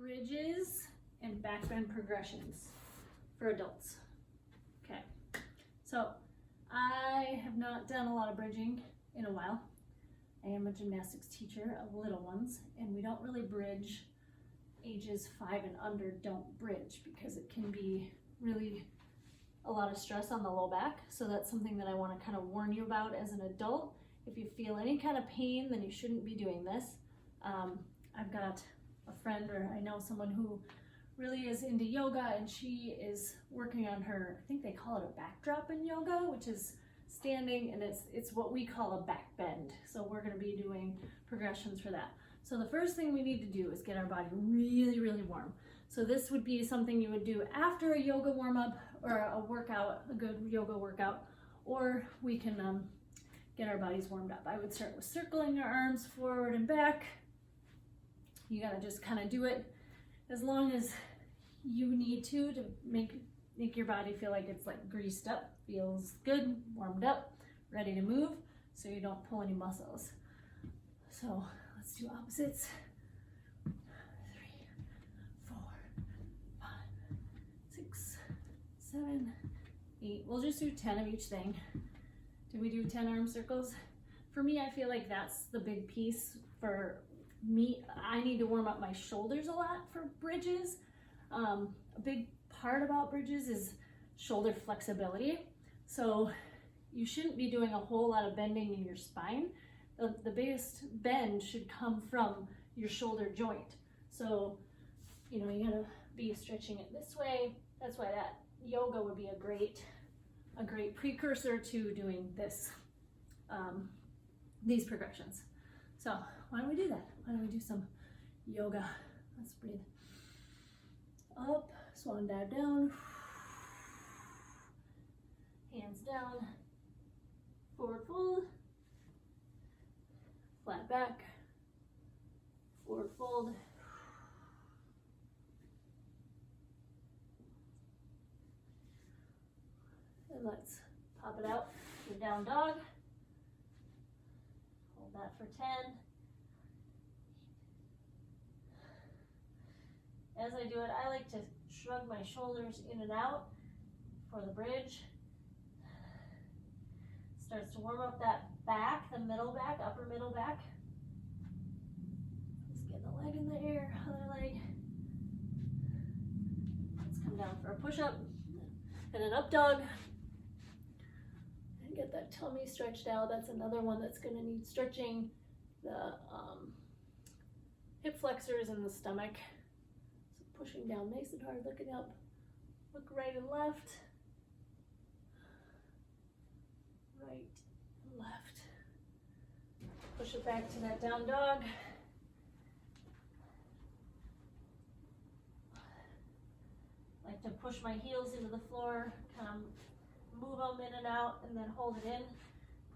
bridges and back bend progressions for adults. Okay, so I have not done a lot of bridging in a while. I am a gymnastics teacher of little ones, and we don't really bridge. Ages 5 and under don't bridge because it can be really a lot of stress on the low back. So that's something that I want to kind of warn you about as an adult. If you feel any kind of pain, then you shouldn't be doing this. I've got a friend, or I know someone who really is into yoga, and she is working on her, I think they call it a backdrop in yoga, which is standing, and it's what we call a back bend. So we're going to be doing progressions for that. So the first thing we need to do is get our body really, really warm. So this would be something you would do after a yoga warm-up or a workout, a good yoga workout, or we can get our bodies warmed up. I would start with circling our arms forward and back. You gotta just kind of do it as long as you need to make your body feel like it's like greased up, feels good, warmed up, ready to move, so you don't pull any muscles. So let's do opposites. 3, 4, 5, 6, 7, 8. We'll just do 10 of each thing. Did we do 10 arm circles? For me, I feel like that's the big piece for me. I need to warm up my shoulders a lot for bridges. A big part about bridges is shoulder flexibility. So you shouldn't be doing a whole lot of bending in your spine. The biggest bend should come from your shoulder joint. So, you know, you gotta be stretching it this way. That's why that yoga would be a great precursor to doing this, these progressions. So why don't we do that? Why don't we do some yoga? Let's breathe. Up, swan dive down. Hands down. Forward fold. Flat back. Forward fold. And let's pop it out. Your down dog. Hold that for 10. As I do it, I like to shrug my shoulders in and out for the bridge. Starts to warm up that back, the middle back, upper middle back. Just get the leg in the air, other leg. Let's come down for a push-up and an up dog. And get that tummy stretched out. That's another one that's gonna need stretching. The hip flexors and the stomach. Pushing down nice and hard, looking up. Look right and left. Right and left. Push it back to that down dog. Like to push my heels into the floor, kind of move them in and out, and then hold it in.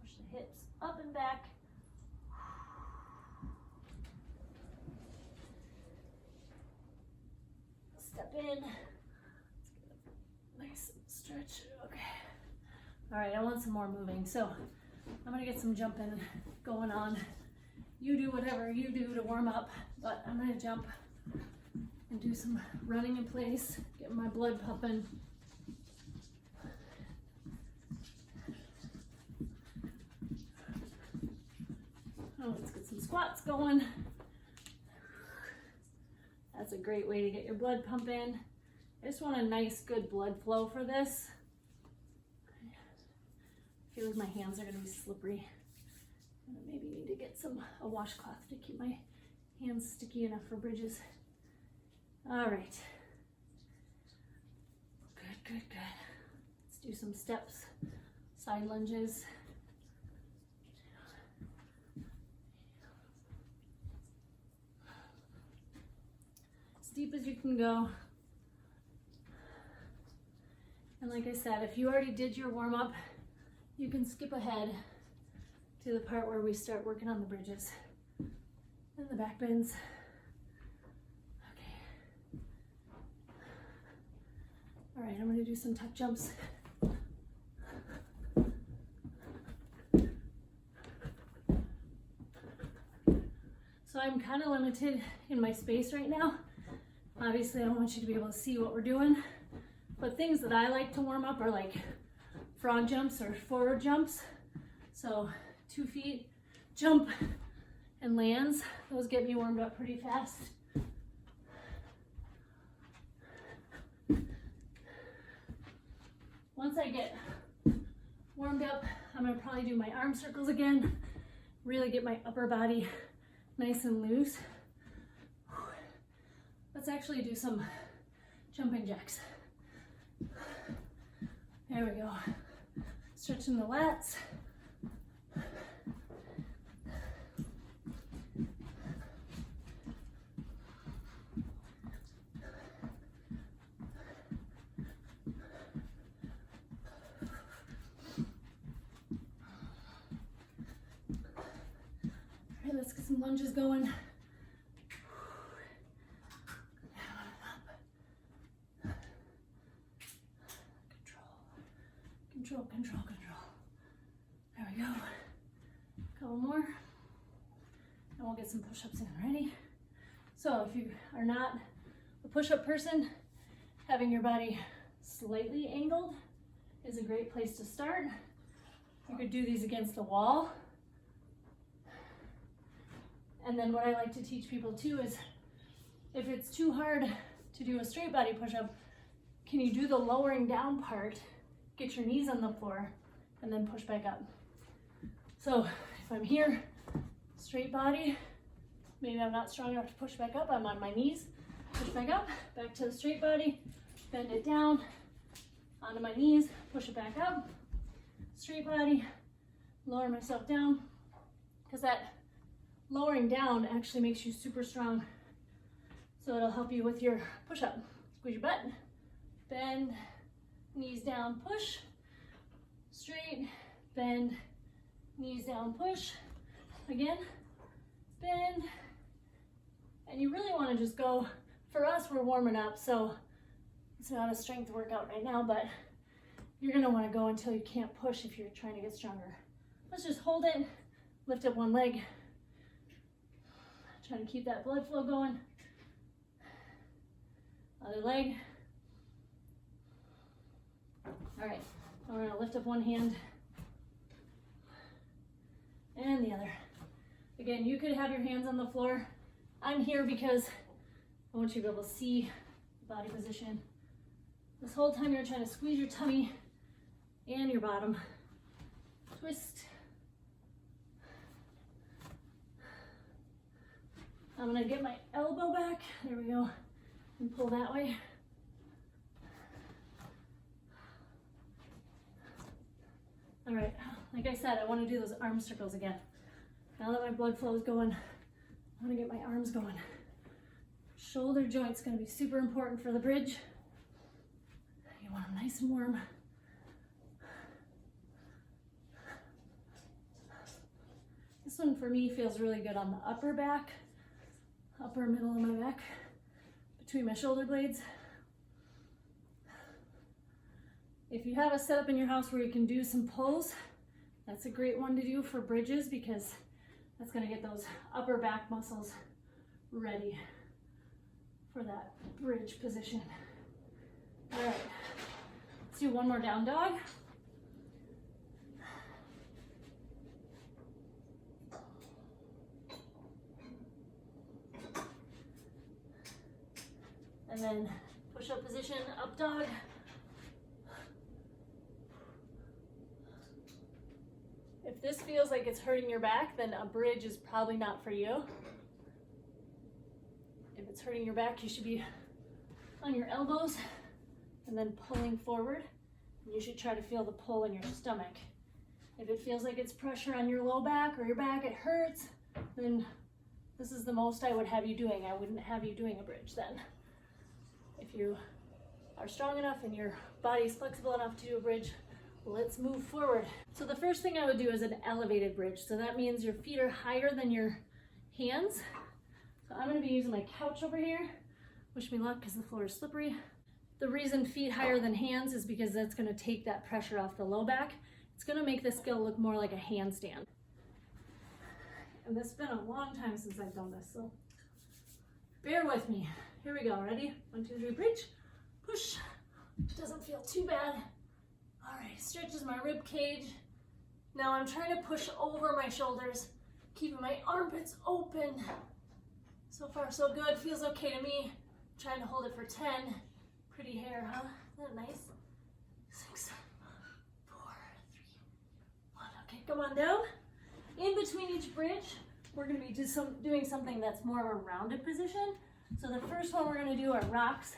Push the hips up and back. Step in. Let's get a nice stretch. Okay. All right, I want some more moving. So I'm gonna get some jumping going on. You do whatever you do to warm up, but I'm gonna jump and do some running in place, get my blood pumping. Oh, let's get some squats going. That's a great way to get your blood pumping. I just want a nice, good blood flow for this. I feel like my hands are gonna be slippery. I maybe need to get a washcloth to keep my hands sticky enough for bridges. All right. Good, good, good. Let's do some steps, side lunges. Deep as you can go. And like I said, if you already did your warm-up, you can skip ahead to the part where we start working on the bridges and the back bends. Okay. All right, I'm gonna do some tuck jumps. So I'm kind of limited in my space right now. Obviously, I want you to be able to see what we're doing, but things that I like to warm up are like frog jumps or forward jumps. So 2 feet, jump and lands. Those get me warmed up pretty fast. Once I get warmed up, I'm gonna probably do my arm circles again, really get my upper body nice and loose. Let's actually do some jumping jacks. There we go. Stretching the lats. All right, let's get some lunges going. Control, control, control. There we go. A couple more. And we'll get some push-ups in. Ready? So if you are not a push-up person, having your body slightly angled is a great place to start. You could do these against the wall. And then what I like to teach people too is if it's too hard to do a straight body push-up, can you do the lowering down part? Get your knees on the floor and then push back up. So if I'm here, straight body, maybe I'm not strong enough to push back up, I'm on my knees, push back up, back to the straight body, bend it down, onto my knees, push it back up, straight body, lower myself down, because that lowering down actually makes you super strong. So it'll help you with your push-up. Squeeze your butt, bend, knees down, push, straight, bend, knees down, push, again, bend, and you really want to just go, for us, we're warming up, so it's not a strength workout right now, but you're going to want to go until you can't push if you're trying to get stronger. Let's just hold it, lift up one leg, try to keep that blood flow going, other leg. All right, now we're gonna lift up one hand and the other. Again, you could have your hands on the floor. I'm here because I want you to be able to see the body position. This whole time you're trying to squeeze your tummy and your bottom. Twist. I'm gonna get my elbow back. There we go. And pull that way. All right, like I said, I want to do those arm circles again. Now that my blood flow is going, I want to get my arms going. Shoulder joint's going to be super important for the bridge. You want them nice and warm. This one for me feels really good on the upper back, upper middle of my back, between my shoulder blades. If you have a setup in your house where you can do some pulls, that's a great one to do for bridges because that's going to get those upper back muscles ready for that bridge position. All right, let's do one more down dog. And then push-up position, up dog. If this feels like it's hurting your back, then a bridge is probably not for you. If it's hurting your back, you should be on your elbows and then pulling forward. And you should try to feel the pull in your stomach. If it feels like it's pressure on your low back or your back, it hurts, then this is the most I would have you doing. I wouldn't have you doing a bridge then. If you are strong enough and your body is flexible enough to do a bridge, let's move forward. So the first thing I would do is an elevated bridge. So that means your feet are higher than your hands. So I'm going to be using my couch over here. Wish me luck because the floor is slippery. The reason feet higher than hands is because that's going to take that pressure off the low back. It's going to make the skill look more like a handstand. And this has been a long time since I've done this, so bear with me. Here we go, ready? 1, 2, 3, bridge, push. Doesn't feel too bad. All right, stretches my rib cage. Now I'm trying to push over my shoulders, keeping my armpits open. So far so good, feels okay to me. Trying to hold it for 10. Pretty hair, huh? Isn't that nice? 6, 4, 3, 1. Okay, come on down. In between each bridge, we're gonna be doing something that's more of a rounded position. So the first one we're gonna do are rocks.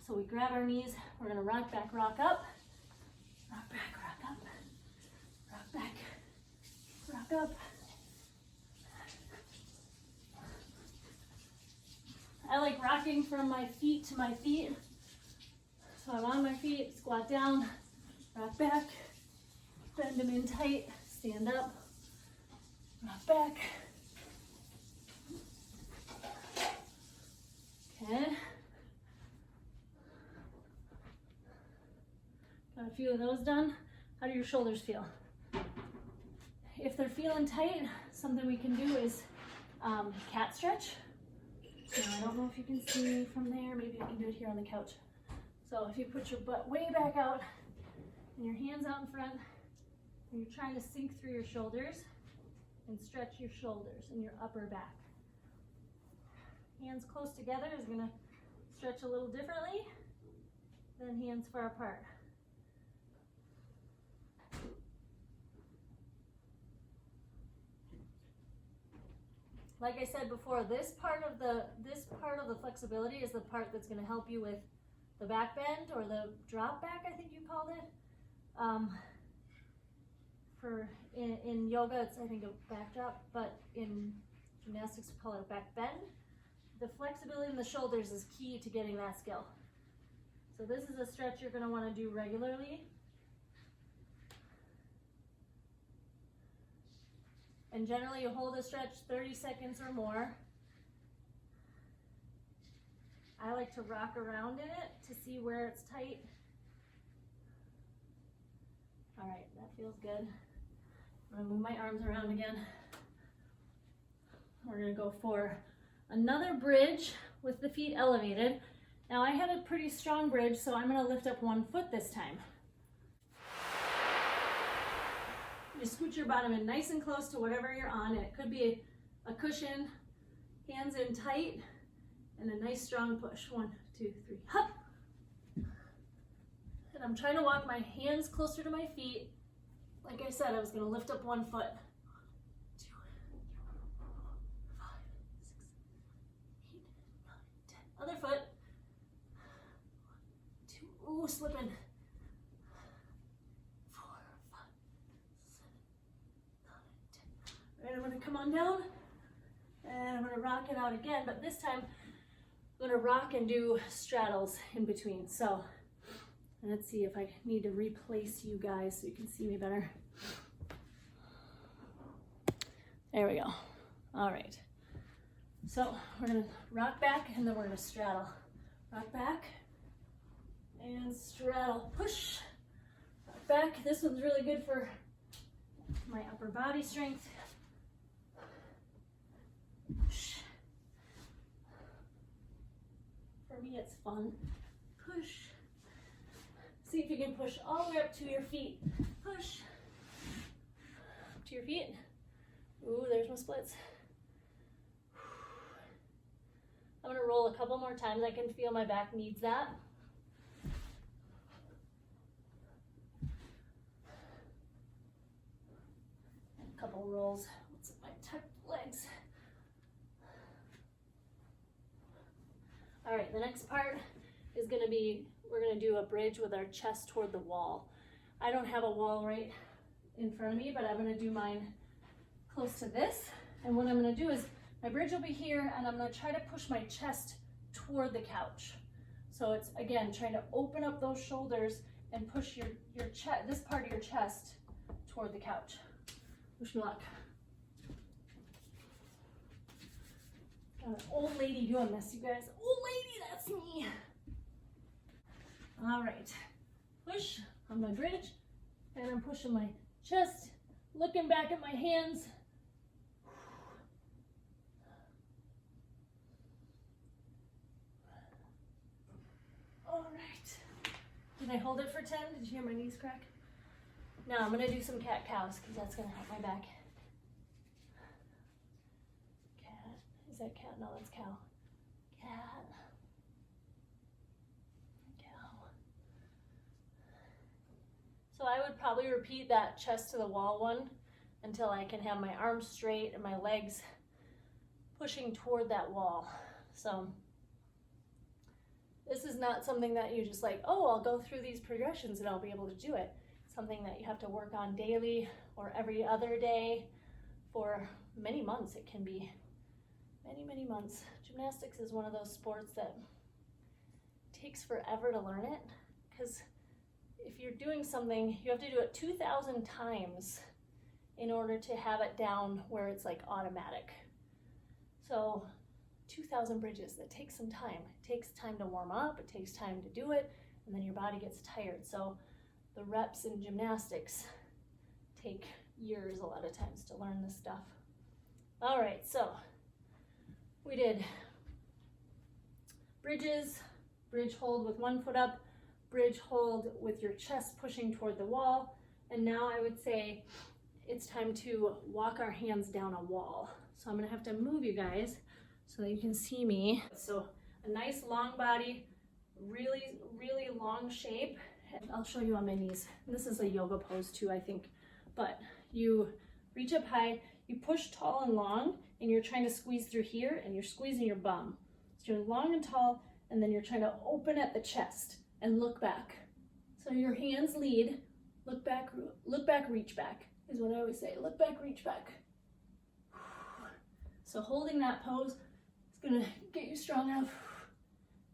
So we grab our knees, we're gonna rock back, rock up, rock back, rock up, rock back, rock up. I like rocking from my feet to my feet. So I'm on my feet, squat down, rock back, bend them in tight, stand up, rock back. Okay. Got a few of those done. How do your shoulders feel? If they're feeling tight, something we can do is cat stretch. Now, I don't know if you can see me from there. Maybe I can do it here on the couch. So if you put your butt way back out and your hands out in front, and you're trying to sink through your shoulders and stretch your shoulders and your upper back. Hands close together is going to stretch a little differently than hands far apart. Like I said before, this part of the flexibility is the part that's going to help you with the back bend or the drop back, I think you called it. In yoga, it's I think a back drop, but in gymnastics we call it a back bend. The flexibility in the shoulders is key to getting that skill. So this is a stretch you're going to want to do regularly. And generally you hold a stretch 30 seconds or more. I like to rock around in it to see where it's tight. All right, that feels good. I'm gonna move my arms around again. We're gonna go for another bridge with the feet elevated. Now I have a pretty strong bridge, so I'm gonna lift up one foot this time. You scoot your bottom in nice and close to whatever you're on, and it could be a cushion, hands in tight, and a nice strong push. 1, 2, 3, hop. And I'm trying to walk my hands closer to my feet. Like I said, I was going to lift up one foot. 2, 3, 4, 5, 6, 8, 9, 10. Other foot. 1, 2, ooh, slipping. 4, 5, 7, 8, 9, 10. All right, I'm going to come on down, and I'm going to rock it out again, but this time I'm going to rock and do straddles in between. So let's see if I need to replace you guys so you can see me better. There we go. All right. So we're going to rock back and then we're going to straddle. Rock back and straddle. Push. Rock back. This one's really good for my upper body strength. Push. For me, it's fun. Push. See if you can push all the way up to your feet. Push. Up to your feet. Ooh, there's my splits. I'm going to roll a couple more times. I can feel my back needs that. A couple rolls. What's my tucked legs? All right, the next part is going to be, we're going to do a bridge with our chest toward the wall. I don't have a wall right in front of me, but I'm going to do mine close to this. And what I'm going to do is my bridge will be here, and I'm going to try to push my chest toward the couch. So it's, again, trying to open up those shoulders and push your chest, this part of your chest toward the couch. Wish me luck. Got an old lady doing this, you guys. Old lady, that's me. All right, push on my bridge, and I'm pushing my chest, looking back at my hands. Can I hold it for 10? Did you hear my knees crack? Now I'm gonna do some cat-cows because that's gonna help my back. Cat, is that cat? No, that's cow. Cat. Cow. So I would probably repeat that chest to the wall one until I can have my arms straight and my legs pushing toward that wall. So this is not something that you just like, oh, I'll go through these progressions and I'll be able to do it. It's something that you have to work on daily or every other day for many months. It can be many, many months. Gymnastics is one of those sports that takes forever to learn it, because if you're doing something, you have to do it 2,000 times in order to have it down where it's like automatic. So 2,000 bridges, that takes some time. It takes time to warm up, it takes time to do it, and then your body gets tired. So the reps in gymnastics take years a lot of times to learn this stuff. All right, so we did bridges, bridge hold with one foot up, bridge hold with your chest pushing toward the wall, and now I would say it's time to walk our hands down a wall. So I'm gonna have to move you guys so that you can see me. So a nice long body, really, really long shape. And I'll show you on my knees. And this is a yoga pose too, I think. But you reach up high, you push tall and long, and you're trying to squeeze through here, and you're squeezing your bum. So you're long and tall, and then you're trying to open at the chest and look back. So your hands lead, look back, reach back, is what I always say. Look back, reach back. So holding that pose is gonna get you strong enough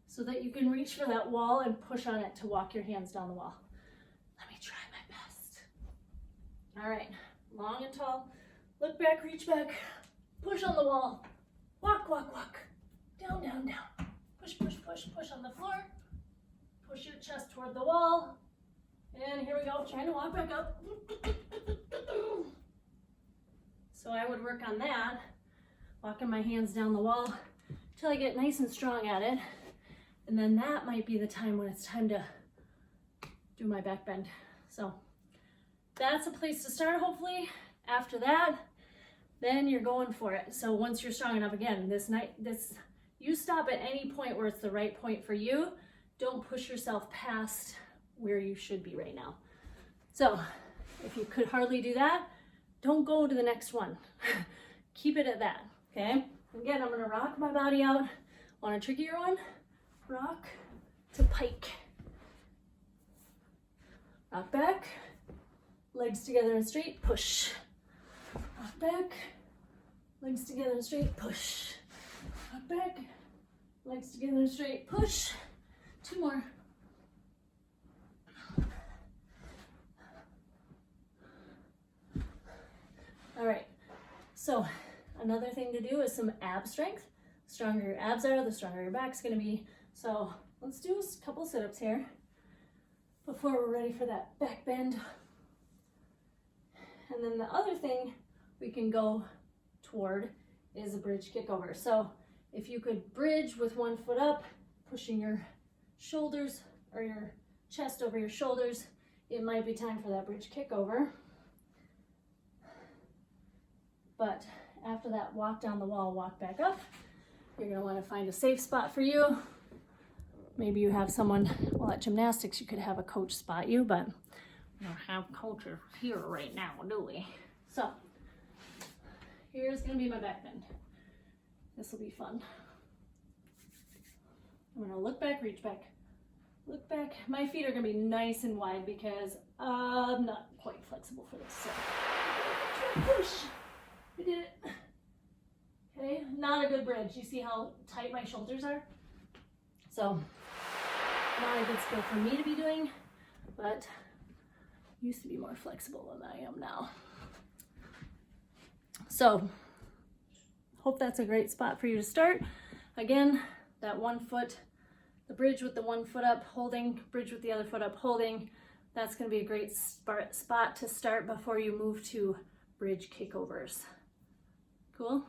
so that you can reach for that wall and push on it to walk your hands down the wall. Let me try my best. All right, long and tall, look back, reach back, push on the wall, walk, walk, walk, down, down, down, push, push, push, push on the floor, push your chest toward the wall, and here we go, trying to walk back up. So I would work on that, walking my hands down the wall until I get nice and strong at it. And then that might be the time when it's time to do my back bend. So that's a place to start, hopefully. After that, then you're going for it. So once you're strong enough, again, you stop at any point where it's the right point for you. Don't push yourself past where you should be right now. So if you could hardly do that, don't go to the next one. Keep it at that, okay? Again, I'm gonna rock my body out. Want a trickier one? Rock to pike. Rock back, legs together and straight, push. Rock back, legs together and straight, push. Rock back, legs together and straight, push. Two more. All right, so another thing to do is some ab strength. The stronger your abs are, the stronger your back's gonna be. So let's do a couple sit-ups here before we're ready for that back bend. And then the other thing we can go toward is a bridge kickover. So if you could bridge with one foot up, pushing your shoulders or your chest over your shoulders, it might be time for that bridge kickover. But after that walk down the wall, walk back up, you're gonna wanna find a safe spot for you. Maybe you have someone, well, at gymnastics, you could have a coach spot you, but we don't have coaches here right now, do we? So here's gonna be my back bend. This will be fun. I'm gonna look back, reach back, look back. My feet are gonna be nice and wide because I'm not quite flexible for this. So push. We did it. Okay, not a good bridge. You see how tight my shoulders are? So, not a good skill for me to be doing, but used to be more flexible than I am now. So, hope that's a great spot for you to start. Again, that 1 foot, the bridge with the 1 foot up holding, bridge with the other foot up holding, that's gonna be a great spot to start before you move to bridge kickovers. Cool?